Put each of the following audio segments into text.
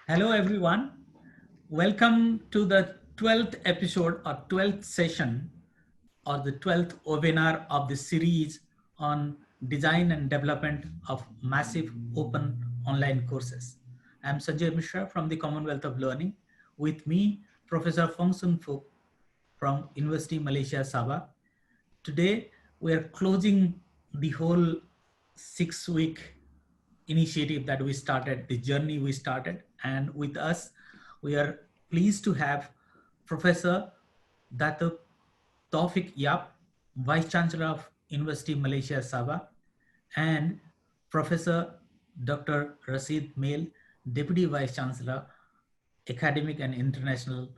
Hello, everyone. Welcome to the 12th episode or 12th session or the 12th webinar of the series on design and development of massive open online courses. I'm Sanjay Mishra from the Commonwealth of Learning. With me, Professor Fong Sun Fook from University Malaysia Sabah. Today, we are closing the whole 6 week initiative that we started, the journey we started. And with us, we are pleased to have Professor Datuk Taufik Yap, Vice Chancellor of University Malaysia Sabah, and Professor Dr. Rashid Mail, Deputy Vice Chancellor, Academic and International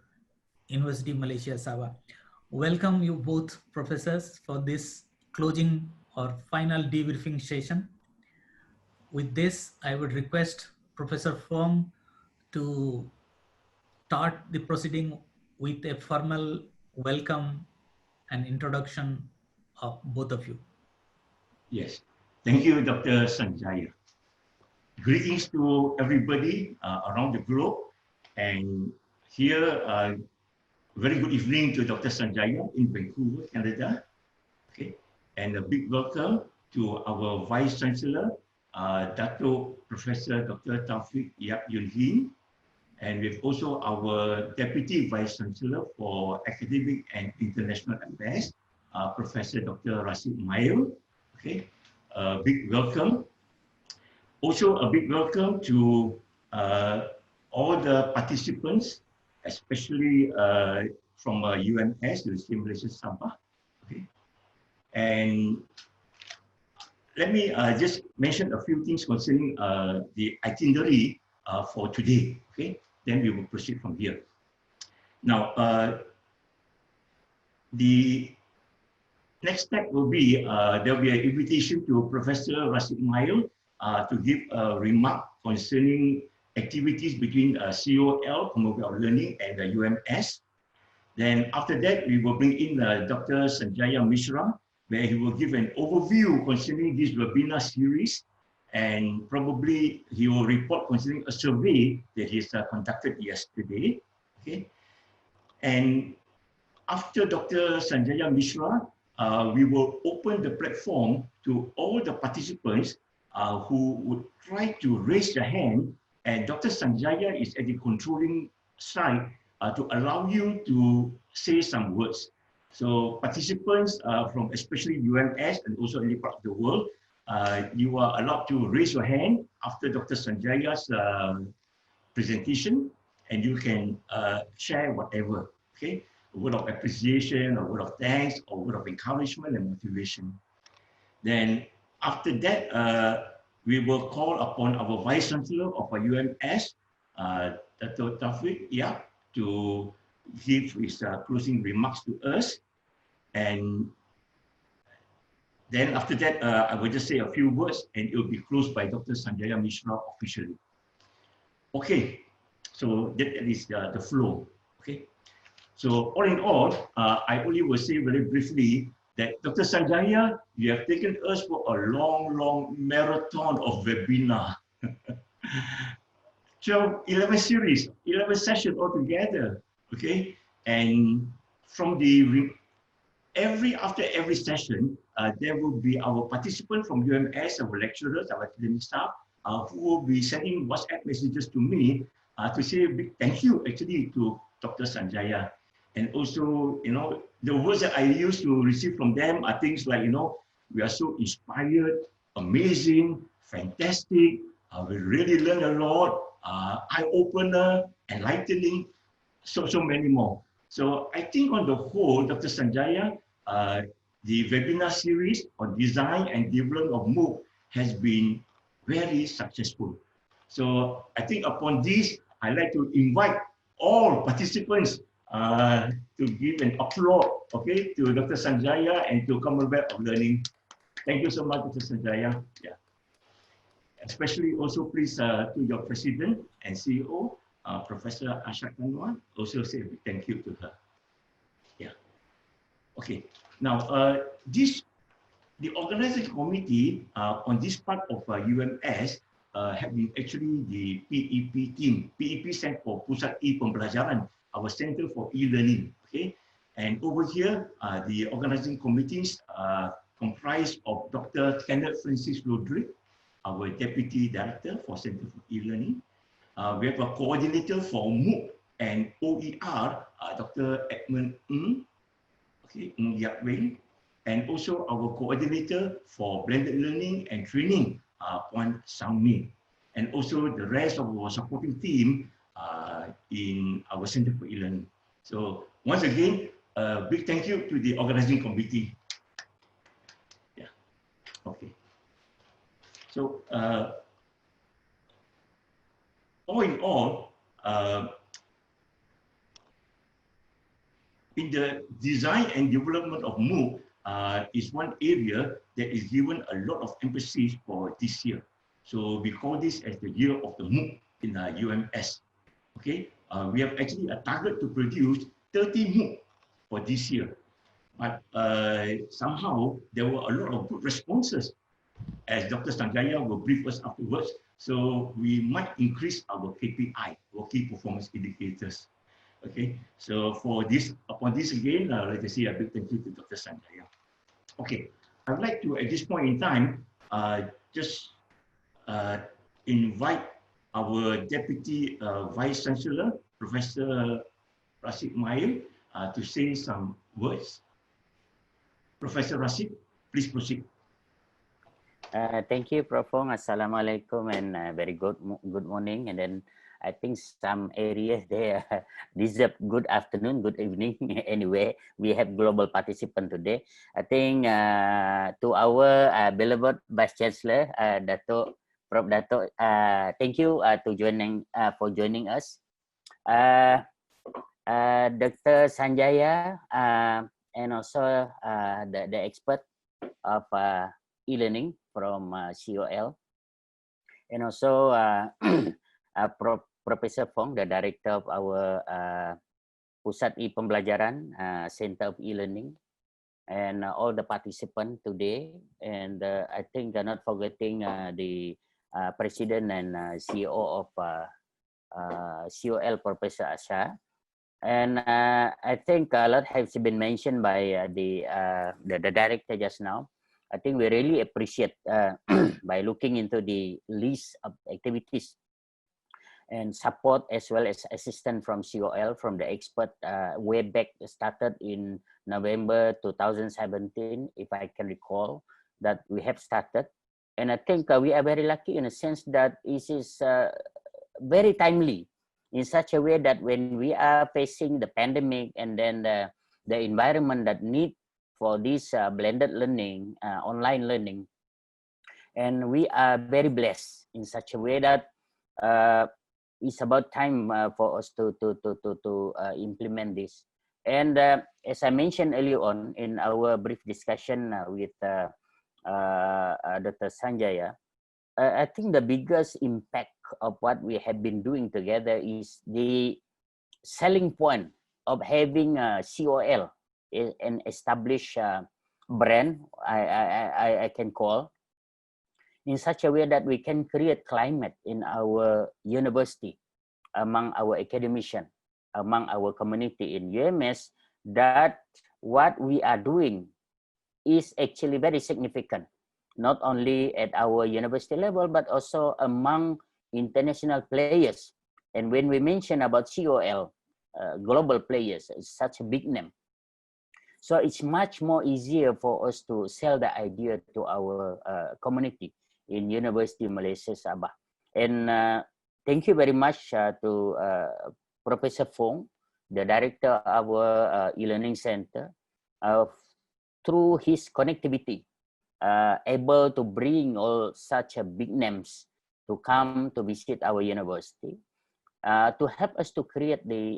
University Malaysia Sabah. Welcome you both professors for this closing or final debriefing session. With this, I would request Professor Fong to start the proceeding with a formal welcome and introduction of both of you. Yes, thank you, Dr. Sanjaya. Greetings to everybody around the globe. And here, very good evening to Dr. Sanjaya in Vancouver, Canada. Okay, and a big welcome to our Vice Chancellor, Dato Professor Dr. Taufik Yap Yun Hin. And we've also our Deputy Vice Chancellor for Academic and International Affairs, Professor Dr. Rashid Mail. Okay, a big welcome. Also, a big welcome to all the participants, especially from UMS, the Malaysia Sabah. Okay, and let me just mention a few things concerning the itinerary for today. Okay, then we will proceed from here. Now, the next step will be there will be an invitation to Professor Rashid Mail to give a remark concerning activities between COL, Commonwealth of Learning, and the UMS. Then after that, we will bring in Dr. Sanjaya Mishra, where he will give an overview concerning this webinar series, and probably he will report concerning a survey that he has conducted yesterday. Okay, and after Dr. Sanjaya Mishra, we will open the platform to all the participants who would try to raise their hand, and Dr. Sanjaya is at the controlling side to allow you to say some words. So participants from especially UMS and also any part of the world, you are allowed to raise your hand after Dr. Sanjaya's presentation, and you can share whatever, okay? A word of appreciation, a word of thanks, or a word of encouragement and motivation. Then after that, we will call upon our Vice Chancellor of our UMS, Dr. Taufik Yap, to give his closing remarks to us. And then after that, I will just say a few words and it will be closed by Dr. Sanjaya Mishra officially. Okay, so that is the flow, okay? So all in all, I only will say very briefly that Dr. Sanjaya, you have taken us for a long marathon of webinar. 11 series, 11 sessions altogether, okay? And from the, after every session, there will be our participants from UMS, our lecturers, our academic staff, who will be sending WhatsApp messages to me to say a big thank you actually to Dr. Sanjaya. And also, you know, the words that I used to receive from them are things like, you know, we are so inspired, amazing, fantastic, we really learn a lot, eye-opener, enlightening, so many more. So I think on the whole, Dr. Sanjaya, the webinar series on design and development of MOOC has been very successful. So I think upon this, I'd like to invite all participants to give an applause, okay, to Dr. Sanjaya and to Commonwealth of Learning. Thank you so much, Dr. Sanjaya. Yeah. Especially also please to your President and CEO, Professor Asha Kanwan, also say a big thank you to her. Yeah. Okay. Now, the organizing committee on this part of UMS have been actually the PEP team. PEP stands for Pusat E-Pembelajaran, our Center for E-Learning. Okay, and over here, the organizing committees comprised of Dr. Kenneth Francis Rodrick, our Deputy Director for Center for E-Learning. We have a coordinator for MOOC and OER, Dr. Edmund Ng, okay, Ng Yak Wing, and also our coordinator for blended learning and training, Puan Sang Min, and also the rest of our supporting team in our Center for E-Learning. So once again, a big thank you to the organizing committee. Yeah, okay. So all in all, in the design and development of MOOC is one area that is given a lot of emphasis for this year. So we call this as the year of the MOOC in UMS. Okay, we have actually a target to produce 30 MOOC for this year. But somehow there were a lot of good responses, as Dr. Sanjaya will brief us afterwards. So we might increase our KPI, or key performance indicators. Okay, so for this, upon this again, let us say a big thank you to Dr. Sanjaya. Okay, I'd like to, at this point in time, just invite our Deputy Vice Chancellor, Professor Rashid Mail, to say some words. Professor Rashid, please proceed. Thank you, Prof. Assalamualaikum and very good morning. And then I think some areas there deserve good afternoon, good evening. Anyway, we have global participant today. I think to our beloved Vice Chancellor, Prof. Dato, thank you for joining us. Dr. Sanjaya and also the expert of e-learning from COL, and also Professor Fong, the director of our Pusat E-Pembelajaran Center of E-Learning, and all the participants today. And I think not forgetting the President and CEO of COL, Professor Asha. And I think a lot has been mentioned by the director just now. I think we really appreciate by looking into the list of activities and support as well as assistance from COL, from the expert way back started in November 2017, if I can recall, that we have started. And I think we are very lucky in a sense that it is very timely in such a way that when we are facing the pandemic and then the environment that need for this blended learning, online learning, and we are very blessed in such a way that it's about time for us to implement this. And as I mentioned earlier on in our brief discussion with Dr. Sanjaya, I think the biggest impact of what we have been doing together is the selling point of having COL, an established brand, I can call, in such a way that we can create climate in our university, among our academicians, among our community in UMS, that what we are doing is actually very significant, not only at our university level, but also among international players. And when we mention about COL, global players, it's such a big name. So it's much more easier for us to sell the idea to our community in University Malaysia Sabah. And thank you very much to Professor Fong, the director of our e-learning center, through his connectivity, able to bring all such big names to come to visit our university, to help us to create the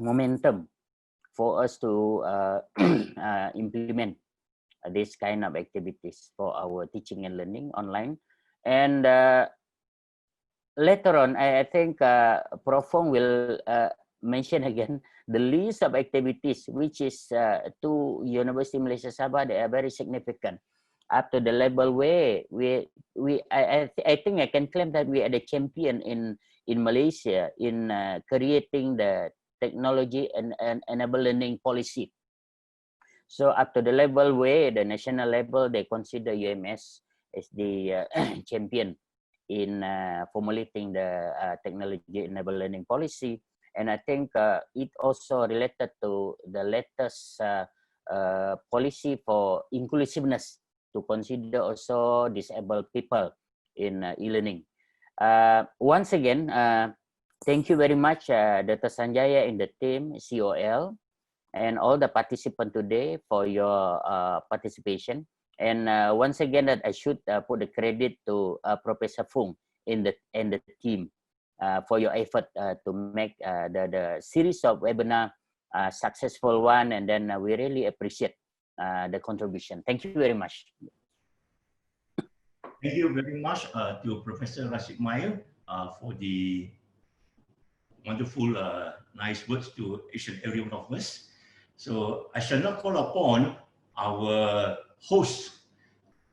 momentum for us to implement this kind of activities for our teaching and learning online. And later on, I think Prof. Fong will mention again the list of activities, which is to University Malaysia Sabah, they are very significant. up to the level where I think I can claim that we are the champion in Malaysia in creating the technology and enable learning policy. So up to the level where the national level, they consider UMS as the champion in formulating the technology enable learning policy. And I think it also related to the latest policy for inclusiveness to consider also disabled people in e-learning. Once again, thank you very much, Dr. Sanjaya and the team, COL, and all the participants today for your participation. And once again, that I should put the credit to Professor Fung and the team for your effort to make the series of webinar successful one. And then we really appreciate the contribution. Thank you very much. Thank you very much to Professor Rashid Mail for the wonderful, nice words to each and every one of us. So I shall now call upon our host,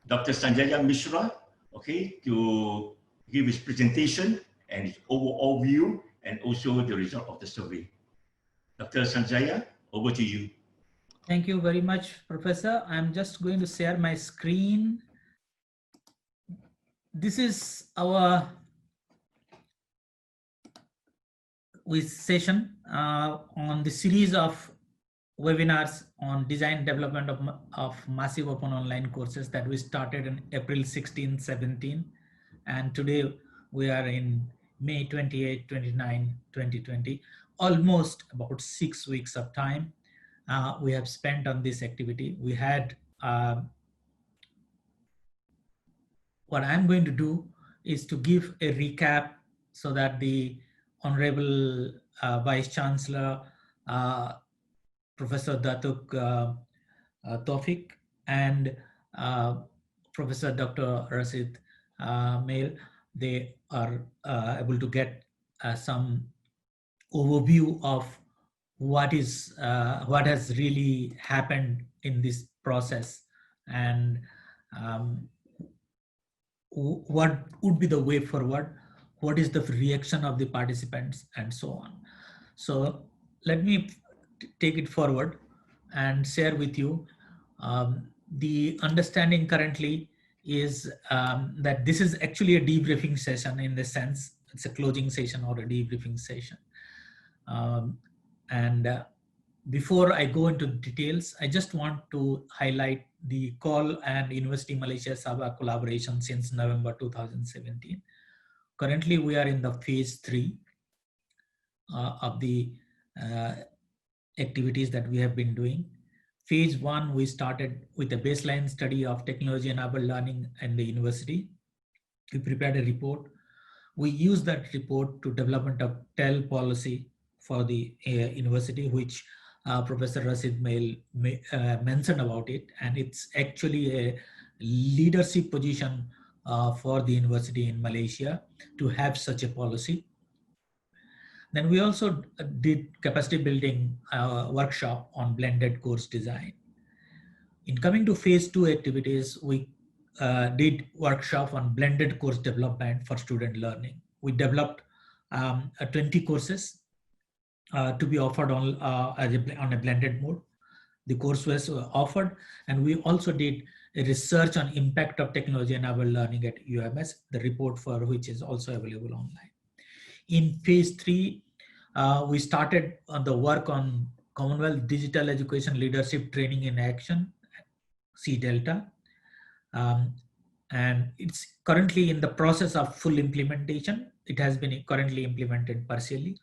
Dr. Sanjaya Mishra, okay, to give his presentation and his overall view and also the result of the survey. Dr. Sanjaya, over to you. Thank you very much, Professor. I'm just going to share my screen. This is our session on the series of webinars on design development of massive open online courses that we started in April 16, 17. And today we are in May 28, 29, 2020, almost about 6 weeks of time we have spent on this activity. We had, what I'm going to do is to give a recap so that the Honorable Vice Chancellor, Professor Datuk Taufik and Professor Dr. Rashid Mail, they are able to get some overview of what has really happened in this process and what would be the way forward, what is the reaction of the participants and so on. So let me take it forward and share with you. The understanding currently is that this is actually a debriefing session in the sense it's a closing session or a debriefing session. Before I go into details, I just want to highlight the COL and University Malaysia Sabah collaboration since November 2017. Currently, we are in the phase 3 of the activities that we have been doing. Phase 1, we started with a baseline study of technology-enabled learning in the university. We prepared a report. We used that report to development of TEL policy for the university, which Professor Rashid Mail mentioned about it. And it's actually a leadership position for the university in Malaysia to have such a policy. Then we also did capacity building workshop on blended course design. In coming to phase 2 activities, we did workshop on blended course development for student learning. We developed 20 courses to be offered on a blended mode. The course was offered, and we also did a research on impact of technology-enabled learning at UMS, the report for which is also available online. In phase 3, we started on the work on Commonwealth Digital Education Leadership Training in Action, C-Delta. And it's currently in the process of full implementation. It has been currently implemented partially.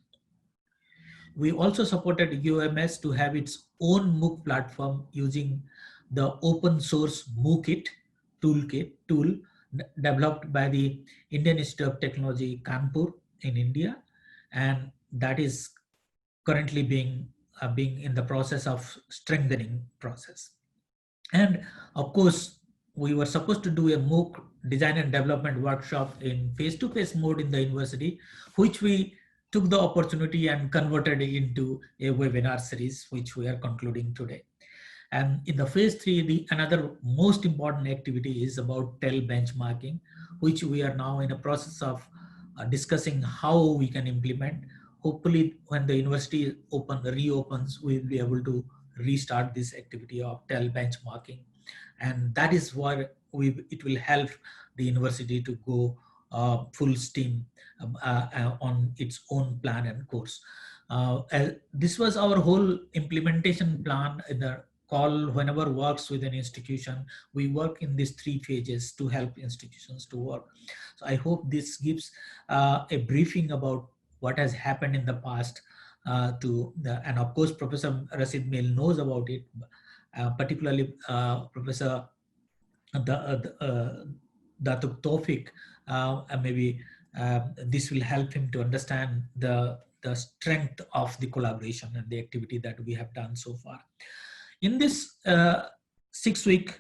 We also supported UMS to have its own MOOC platform using the open source MOOCit tool developed by the Indian Institute of Technology, Kanpur in India. And that is currently being in the process of strengthening process. And of course, we were supposed to do a MOOC design and development workshop in face-to-face mode in the university, which we took the opportunity and converted into a webinar series, which we are concluding today. And in the phase 3, the another most important activity is about TEL benchmarking, which we are now in a process of discussing how we can implement. Hopefully, when the university reopens, we'll be able to restart this activity of TEL benchmarking, and that is where it will help the university to go full steam on its own plan and course. This was our whole implementation plan in the call whenever works with an institution. We work in these 3 phases to help institutions to work. So I hope this gives a briefing about what has happened in the past and of course Professor Rashid Mail knows about it, particularly Professor Datuk Tawfiq. Maybe this will help him to understand the strength of the collaboration and the activity that we have done so far. In this 6-week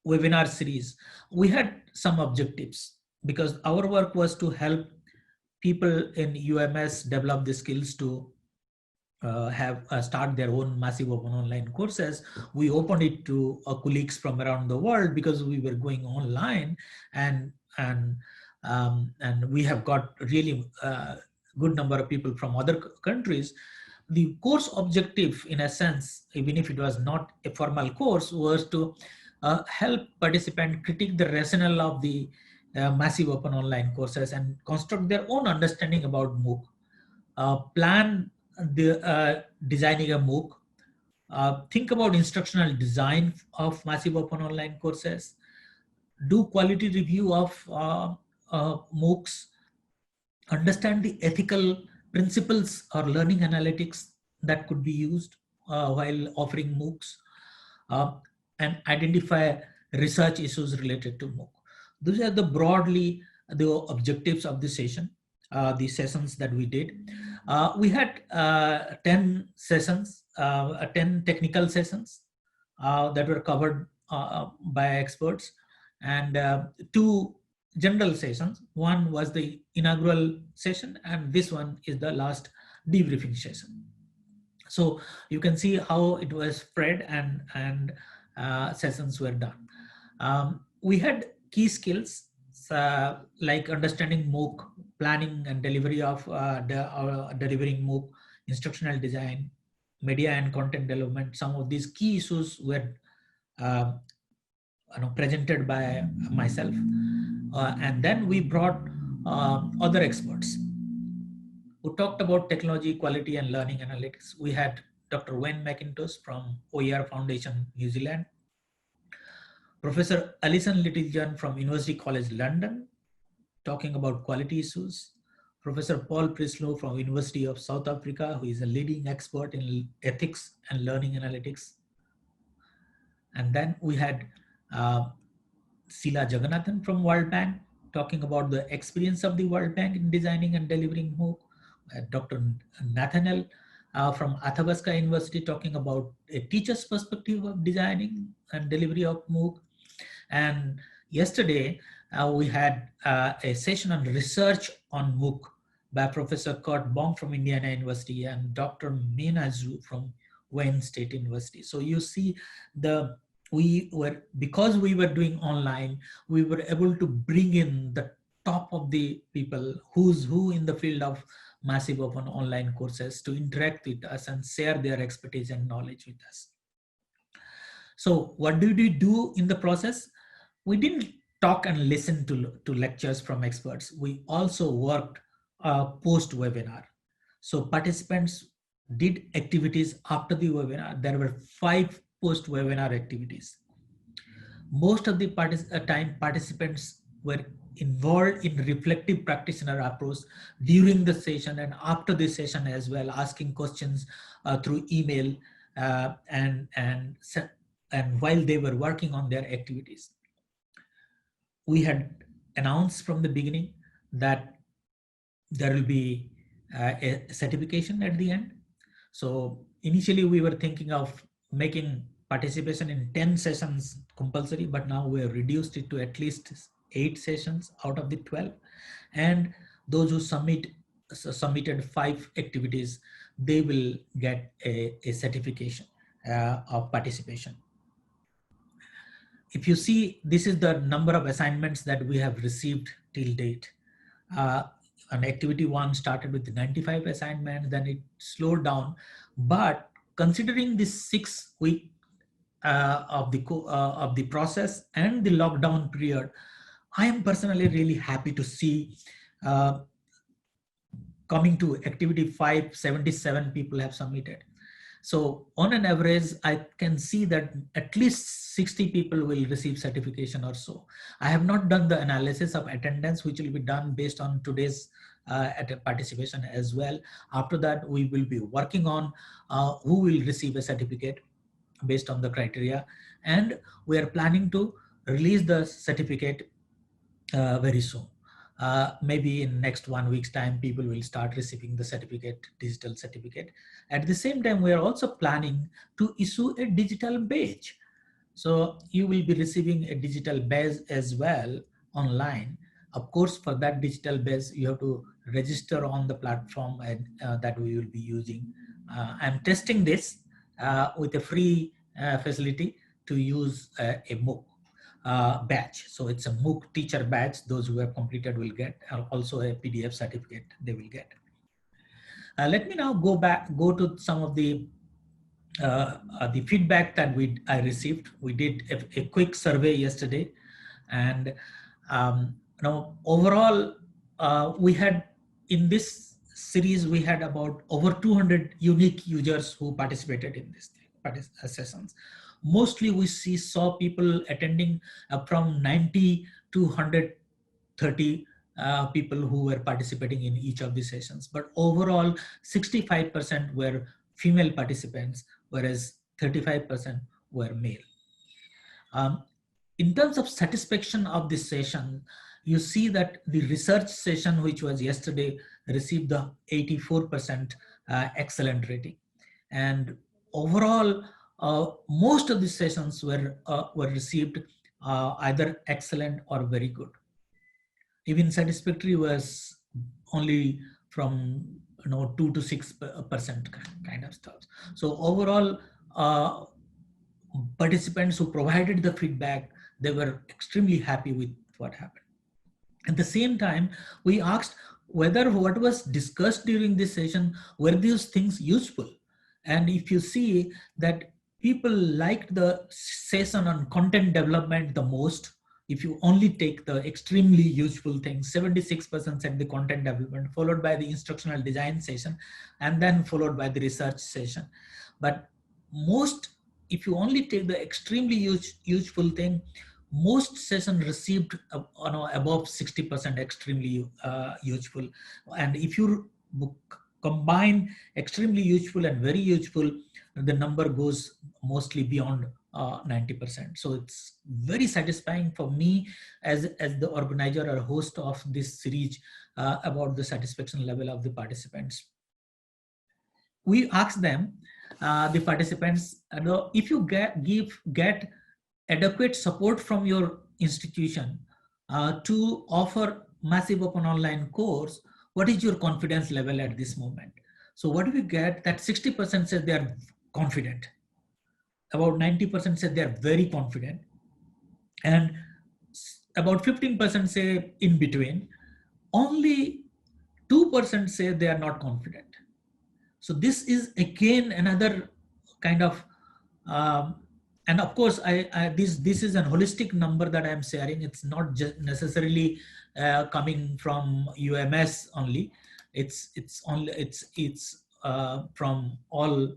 webinar series, we had some objectives because our work was to help people in UMS develop the skills to start their own massive open online courses. We opened it to colleagues from around the world because we were going online, and we have got really good number of people from other countries. The course objective, in a sense, even if it was not a formal course, was to help participants critique the rationale of the massive open online courses and construct their own understanding about MOOC. Plan designing a MOOC, think about instructional design of massive open online courses, do quality review of MOOCs, understand the ethical principles or learning analytics that could be used while offering MOOCs, and identify research issues related to MOOC. Those are the broadly the objectives of the session, the sessions that we did. We had 10 sessions, 10 technical sessions that were covered by experts, and 2 general sessions. One was the inaugural session, and this one is the last debriefing session. So you can see how it was spread and sessions were done. We had key skills like understanding MOOC, planning and delivery of delivering MOOC, instructional design, media and content development. Some of these key issues were presented by myself, and then we brought other experts who talked about technology, quality, and learning analytics. We had Dr. Wayne McIntosh from OER Foundation, New Zealand, Professor Alison Littlejohn from University College London, talking about quality issues, Professor Paul Prislow from University of South Africa, who is a leading expert in ethics and learning analytics. And then we had Sila Jagannathan from World Bank, talking about the experience of the World Bank in designing and delivering MOOC. Dr. Nathaniel from Athabasca University, talking about a teacher's perspective of designing and delivery of MOOC. And yesterday, we had a session on research on MOOC by Professor Kurt Bong from Indiana University and Dr. Meena Zhu from Wayne State University. So you see, because we were doing online, we were able to bring in the top of the people who's who in the field of massive open online courses to interact with us and share their expertise and knowledge with us. So what did we do in the process? We didn't talk and listen to lectures from experts. We also worked post-webinar. So participants did activities after the webinar. There were 5 post-webinar activities. Most of the participants were involved in reflective practitioner approach during the session and after the session as well, asking questions through email and while they were working on their activities. We had announced from the beginning that there will be a certification at the end. So initially we were thinking of making participation in 10 sessions compulsory, but now we have reduced it to at least 8 sessions out of the 12. And those who submitted 5 activities, they will get a certification. of participation. If you see, this is the number of assignments that we have received till date. On activity 1 started with 95 assignments, then it slowed down. But considering this 6 week of the process and the lockdown period, I am personally really happy to see uh, coming to activity 5, 77 people have submitted. So on an average, I can see that at least 60 people will receive certification or so. I have not done the analysis of attendance, which will be done based on today's participation as well. After that, we will be working on who will receive a certificate based on the criteria. And we are planning to release the certificate very soon. Maybe in next 1 week's time, people will start receiving the certificate, digital certificate. At the same time, we are also planning to issue a digital badge. So you will be receiving a digital badge as well online. Of course, for that digital badge, you have to register on the platform and, that we will be using. I'm testing this with a free facility to use a MOOC badge. So it's a MOOC teacher badge. Those who have completed will get, also a PDF certificate they will get. Let me now go to some of the feedback that I received. We did a quick survey yesterday, and overall, we had in this series we had about over 200 unique users who participated in this sessions. Mostly we saw people attending from 90 to 130 people who were participating in each of the sessions. But overall, 65% were female participants, whereas 35% were male. In terms of satisfaction of this session, you see that the research session, which was yesterday, received the 84% excellent rating. And overall, most of the sessions were received either excellent or very good. Even satisfactory was only from 2 to 6% kind of stuff. So overall, participants who provided the feedback, they were extremely happy with what happened. At the same time, we asked whether what was discussed during this session, were these things useful? And if you see that people liked the session on content development the most, if you only take the extremely useful things, 76% said the content development, followed by the instructional design session, and then followed by the research session. But most, if you only take the extremely useful thing, most sessions received above 60% extremely useful. And if you combine extremely useful and very useful, the number goes mostly beyond 90%. So it's very satisfying for me as the organizer or host of this series about the satisfaction level of the participants. We asked them, the participants, if you get adequate support from your institution to offer massive open online course, what is your confidence level at this moment? So what do we get? That 60% said they are confident. About 90% said they are very confident. And about 15% say in between. Only 2% say they are not confident. So this is again another kind of, and of course, this is a holistic number that I'm sharing. It's not just necessarily coming from UMS only. It's from all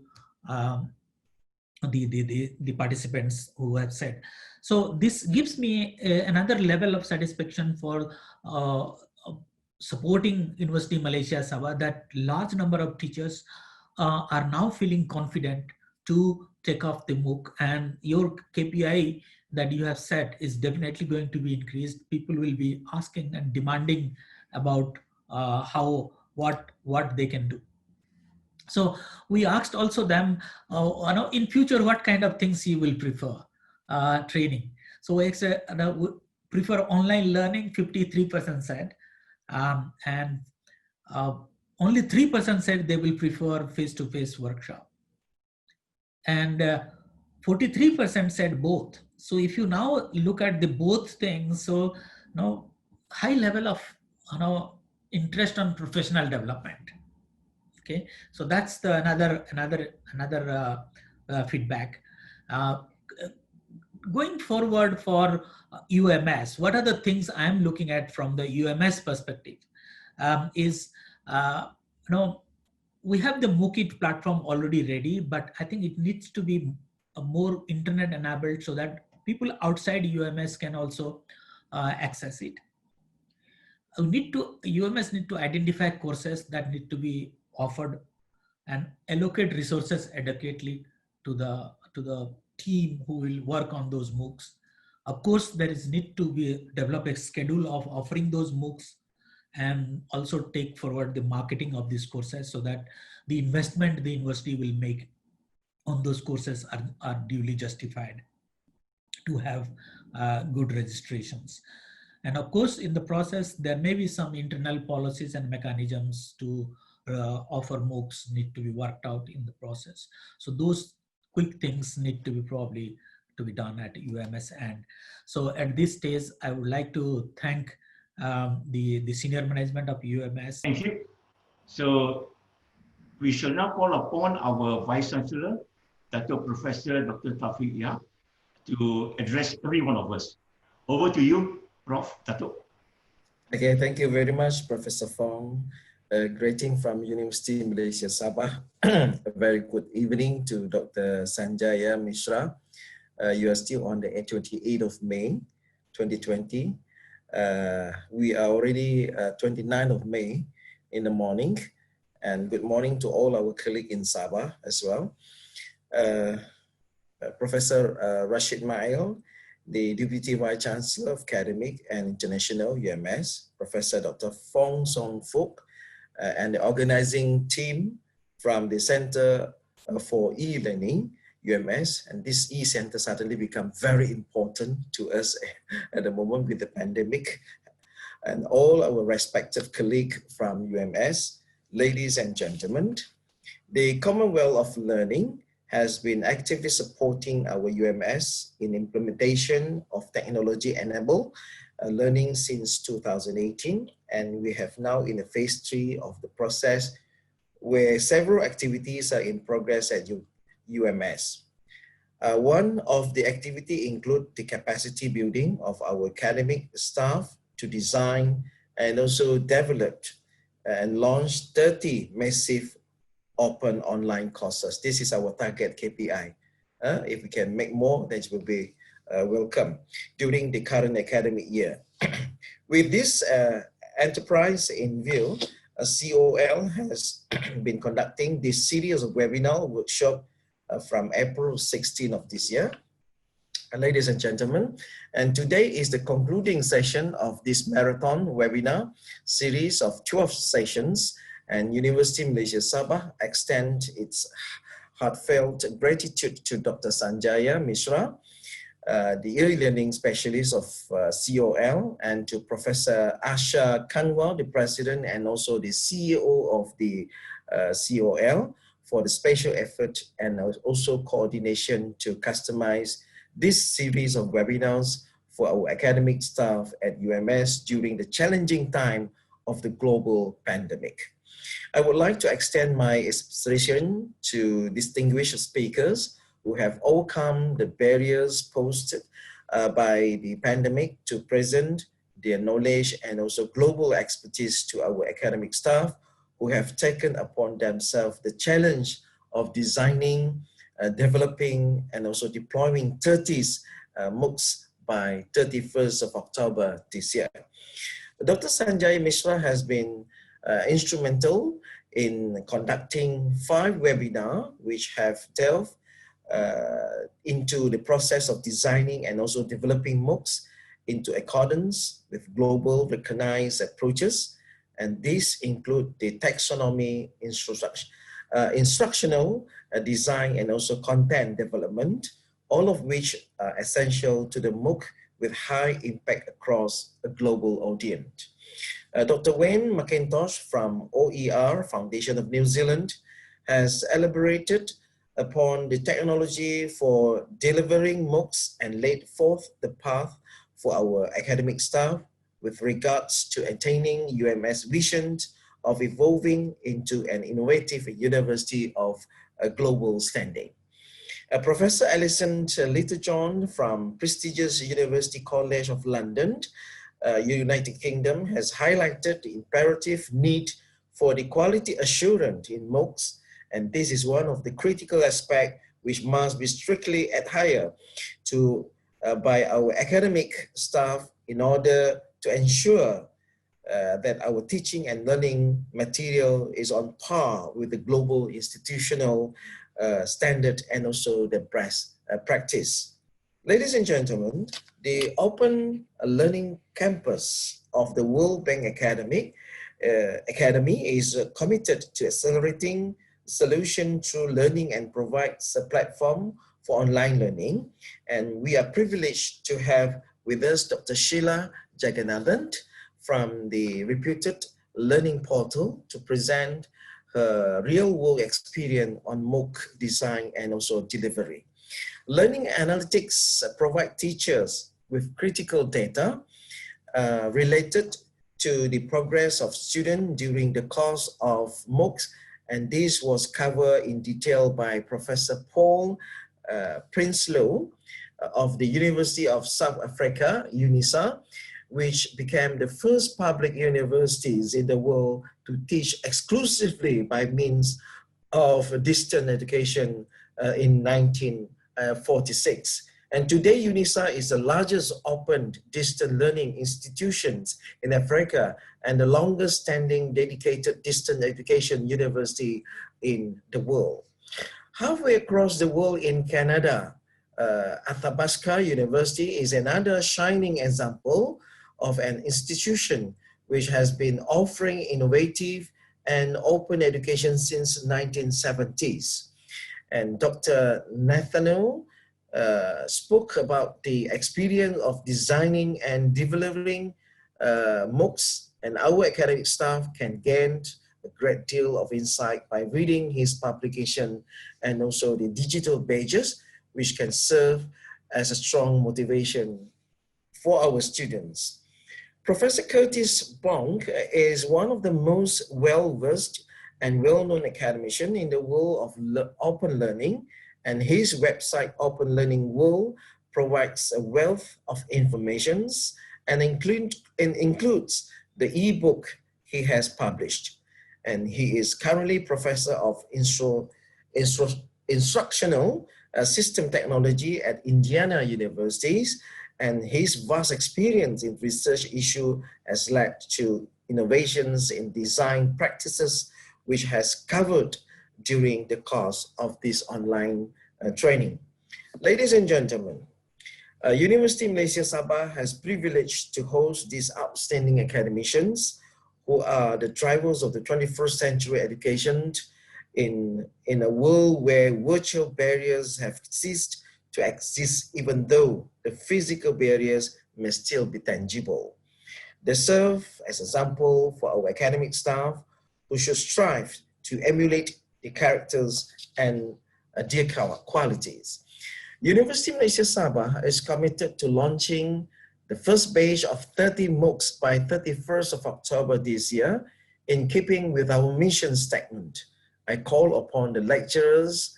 the participants who have said. So this gives me another level of satisfaction for supporting University Malaysia Sabah, that large number of teachers are now feeling confident to take off the MOOC, and your KPI that you have set is definitely going to be increased. People will be asking and demanding about what they can do. So we asked also them, in future, what kind of things you will prefer training. So we said, prefer online learning, 53% said, and only 3% said they will prefer face-to-face workshop. and 43% said both. So if you now look at the both things, so now high level of interest on professional development. Okay, so that's the another feedback. Uh, Going forward for UMS, what are the things I'm looking at from the UMS perspective? Is you know we have the MOOCit platform already ready, but I think it needs to be a more internet enabled so that people outside UMS can also access it. UMS need to identify courses that need to be offered and allocate resources adequately to the team who will work on those MOOCs. Of course, there is need to be develop a schedule of offering those MOOCs and also take forward the marketing of these courses so that the investment the university will make on those courses are duly justified to have good registrations. And of course, in the process, there may be some internal policies and mechanisms to offer MOOCs need to be worked out in the process. So those quick things need to be probably to be done at UMS end. So at this stage, I would like to thank the senior management of UMS. Thank you. So we shall now call upon our Vice Chancellor, Dato Professor Dr. Taufik Yah, to address every one of us. Over to you, Prof. Dato. Okay, thank you very much, Professor Fong. Greeting from University Malaysia Sabah. A very good evening to Dr. Sanjaya Mishra. You are still on the 28th of May, 2020. We are already 29th of May in the morning. And good morning to all our colleagues in Sabah as well. Professor Rashid Mail, the Deputy Vice Chancellor of Academic and International, UMS, Professor Dr. Fong Song Fook, and the organizing team from the Center for E-Learning, UMS, and this e-center suddenly become very important to us at the moment with the pandemic, and all our respective colleagues from UMS, ladies and gentlemen. The Commonwealth of Learning has been actively supporting our UMS in implementation of technology-enabled learning since 2018, and we have now in the phase 3 of the process where several activities are in progress at UMS. One of the activity include the capacity building of our academic staff to design and also develop and launch 30 massive open online courses. This is our target KPI. If we can make more, that will be welcome during the current academic year. With this enterprise in view, COL has been conducting this series of webinar workshop from April 16 of this year. Ladies and gentlemen, and today is the concluding session of this marathon webinar series of 12 sessions, and University Malaysia Sabah extend its heartfelt gratitude to Dr. Sanjaya Mishra, the e-learning specialist of COL, and to Professor Asha Kanwar, the president and also the CEO of the COL, for the special effort and also coordination to customize this series of webinars for our academic staff at UMS during the challenging time of the global pandemic. I would like to extend my appreciation to distinguished speakers who have overcome the barriers posed by the pandemic to present their knowledge and also global expertise to our academic staff who have taken upon themselves the challenge of designing, developing, and also deploying 30 MOOCs by 31st of October this year. Dr. Sanjay Mishra has been instrumental in conducting 5 webinars which have delved into the process of designing and also developing MOOCs into accordance with global recognized approaches. And these include the taxonomy, instructional design, and also content development, all of which are essential to the MOOC with high impact across a global audience. Dr. Wayne McIntosh from OER, Foundation of New Zealand, has elaborated upon the technology for delivering MOOCs and laid forth the path for our academic staff with regards to attaining UMS vision of evolving into an innovative university of a global standing. Professor Alison Littlejohn from prestigious University College of London, United Kingdom, has highlighted the imperative need for the quality assurance in MOOCs, and this is one of the critical aspects which must be strictly adhered to by our academic staff in order to ensure that our teaching and learning material is on par with the global institutional standard and also the best practice. Ladies and gentlemen, the Open Learning Campus of the World Bank Academy is committed to accelerating solution through learning and provides a platform for online learning. And we are privileged to have with us Dr. Sheila Jagannathan from the reputed learning portal to present her real-world experience on MOOC design and also delivery. Learning analytics provide teachers with critical data related to the progress of students during the course of MOOCs, and this was covered in detail by Professor Paul Prinsloo of the University of South Africa, UNISA, which became the first public universities in the world to teach exclusively by means of distant education in 1946. And today, UNISA is the largest open distant learning institutions in Africa and the longest standing dedicated distant education university in the world. Halfway across the world in Canada, Athabasca University is another shining example of an institution which has been offering innovative and open education since the 1970s. And Dr. Nathaniel spoke about the experience of designing and delivering MOOCs, and our academic staff can gain a great deal of insight by reading his publication and also the digital pages, which can serve as a strong motivation for our students. Professor Curtis Bonk is one of the most well-versed and well-known academicians in the world of open learning, and his website, Open Learning World, provides a wealth of information and includes the ebook he has published. And he is currently Professor of Instructional System Technology at Indiana Universities, and his vast experience in research issue has led to innovations in design practices, which has covered during the course of this online training. Ladies and gentlemen, University Malaysia Sabah has privileged to host these outstanding academicians who are the drivers of the 21st century education in a world where virtual barriers have ceased to exist, even though the physical barriers may still be tangible. They serve as example for our academic staff who should strive to emulate the characters and their qualities. University Malaysia Sabah is committed to launching the first batch of 30 MOOCs by 31st of October this year, in keeping with our mission statement. I call upon the lecturers,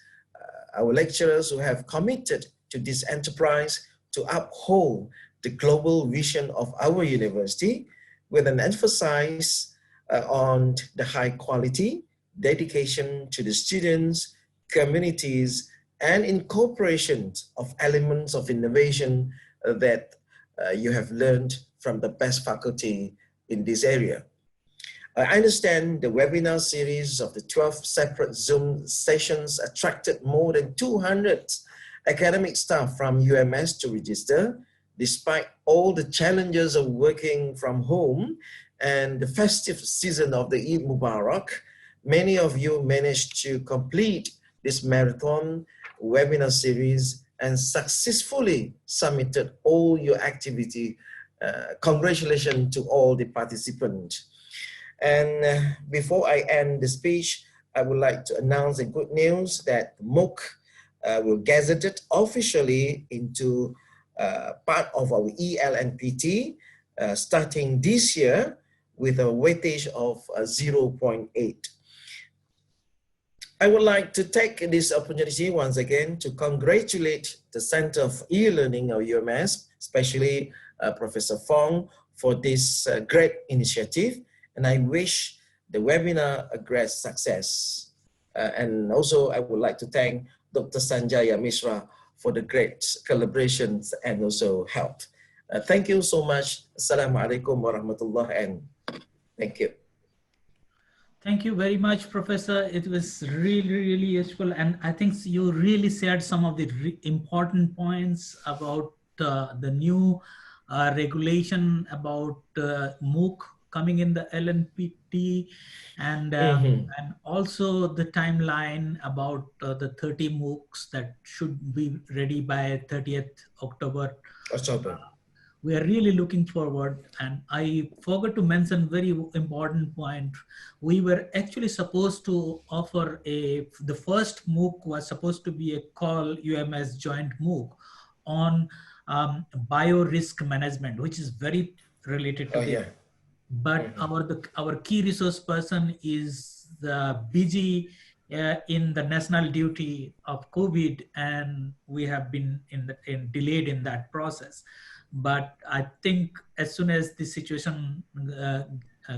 our lecturers who have committed to this enterprise to uphold the global vision of our university with an emphasis on the high quality, dedication to the students, communities, and incorporation of elements of innovation that you have learned from the best faculty in this area. I understand the webinar series of the 12 separate Zoom sessions attracted more than 200 academic staff from UMS to register. Despite all the challenges of working from home and the festive season of the Eid Mubarak, many of you managed to complete this marathon webinar series and successfully submitted all your activity. Congratulations to all the participants. And before I end the speech, I would like to announce the good news that MOOC will gazetted officially into part of our ELNPT starting this year with a weightage of 0.8. I would like to take this opportunity once again to congratulate the Center of E-Learning of UMS, especially Professor Fong, for this great initiative. And I wish the webinar a great success. And also I would like to thank Dr. Sanjaya Mishra for the great collaborations and also help. Thank you so much. Assalamualaikum warahmatullahi and thank you. Thank you very much, Professor. It was really useful. And I think you really shared some of the important points about the new regulation about MOOC coming in the LNPT and also the timeline about the 30 MOOCs that should be ready by 30th October. We are really looking forward, and I forgot to mention very important point. We were actually supposed to offer the first MOOC was supposed to be a call UMS joint MOOC on bio-risk management, which is very related to this. But our key resource person is busy in the national duty of COVID, and we have been delayed in that process. But I think as soon as the situation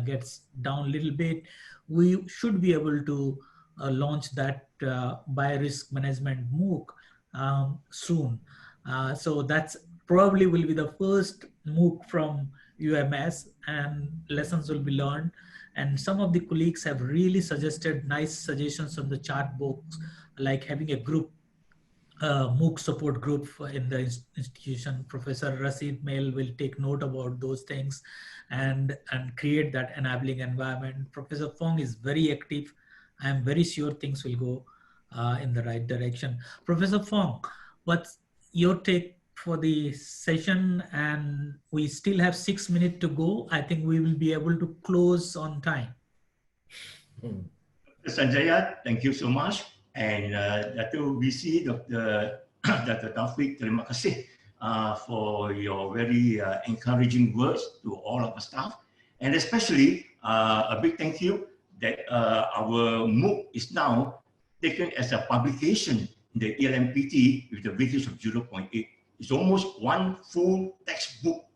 gets down a little bit, we should be able to launch that bio-risk management MOOC soon. So that's probably will be the first MOOC from UMS, and lessons will be learned. And some of the colleagues have really suggested nice suggestions on the chat box, like having a group MOOC support group in the institution. Professor Rashid Mail will take note about those things and create that enabling environment. Professor Fong is very active. I am very sure things will go in the right direction. Professor Fong, what's your take for the session? And we still have 6 minutes to go. I think we will be able to close on time. Sanjaya, thank you so much. And Dato' BC, Dr. Taufik, terima kasih for your very encouraging words to all of our staff. And especially a big thank you that our MOOC is now taken as a publication in the ELMPT with a weightage of 0.8. It's almost one full textbook.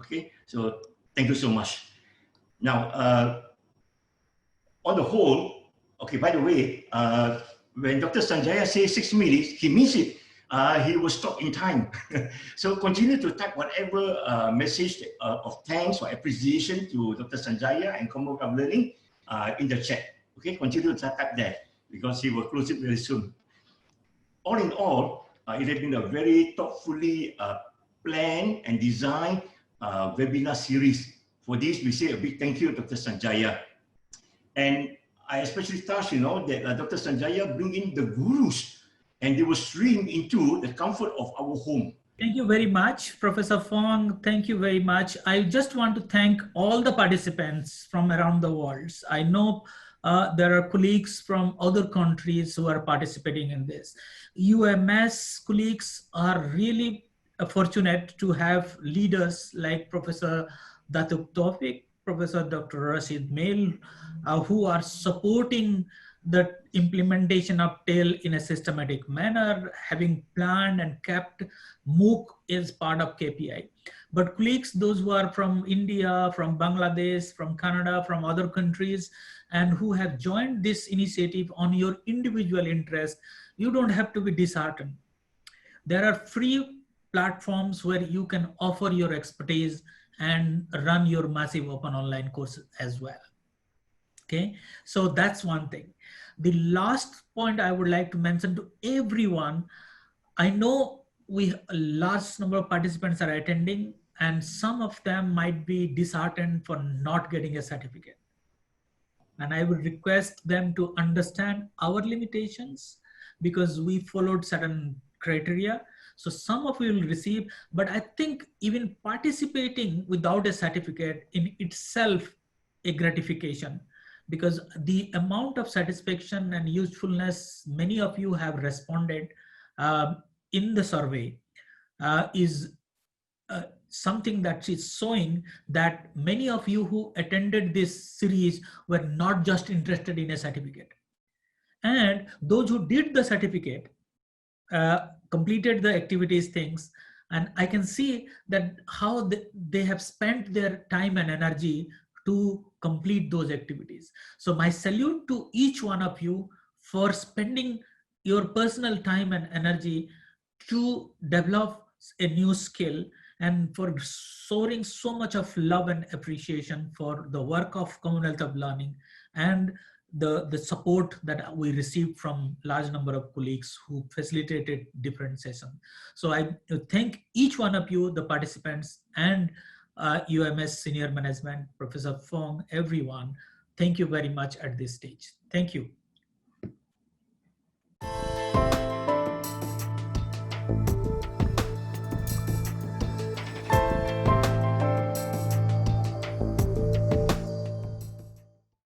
Okay, so thank you so much. Now, on the whole, okay, by the way, when Dr. Sanjaya says 6 minutes, he means it. He will stop in time. So continue to type whatever message of thanks or appreciation to Dr. Sanjaya and Commonwealth Learning in the chat. Okay, continue to type there because he will close it very soon. All in all, it has been a very thoughtfully planned and designed webinar series. For this, we say a big thank you to Dr. Sanjaya. And I especially touched, that Dr. Sanjaya bring in the gurus and they will stream into the comfort of our home. Thank you very much, Professor Fong. Thank you very much. I just want to thank all the participants from around the world. I know there are colleagues from other countries who are participating in this. UMS colleagues are really fortunate to have leaders like Professor Datuk Taufik, Professor Dr. Rashid Mail, who are supporting the implementation of TAIL in a systematic manner, having planned and kept MOOC as part of KPI. But colleagues, those who are from India, from Bangladesh, from Canada, from other countries, and who have joined this initiative on your individual interest, you don't have to be disheartened. There are free platforms where you can offer your expertise and run your massive open online courses as well. Okay, so that's one thing. The last point I would like to mention to everyone, I know a large number of participants are attending and some of them might be disheartened for not getting a certificate. And I would request them to understand our limitations because we followed certain criteria. So some of you will receive, but I think even participating without a certificate in itself a gratification, because the amount of satisfaction and usefulness many of you have responded in the survey is something that is showing that many of you who attended this series were not just interested in a certificate. And those who did the certificate completed the activities things, and I can see that how they have spent their time and energy to complete those activities. So my salute to each one of you for spending your personal time and energy to develop a new skill, and for showing so much of love and appreciation for the work of Commonwealth of Learning, and the support that we received from large number of colleagues who facilitated different sessions. So I thank each one of you, the participants, and UMS senior management, Professor Fong, everyone. Thank you very much at this stage. Thank you.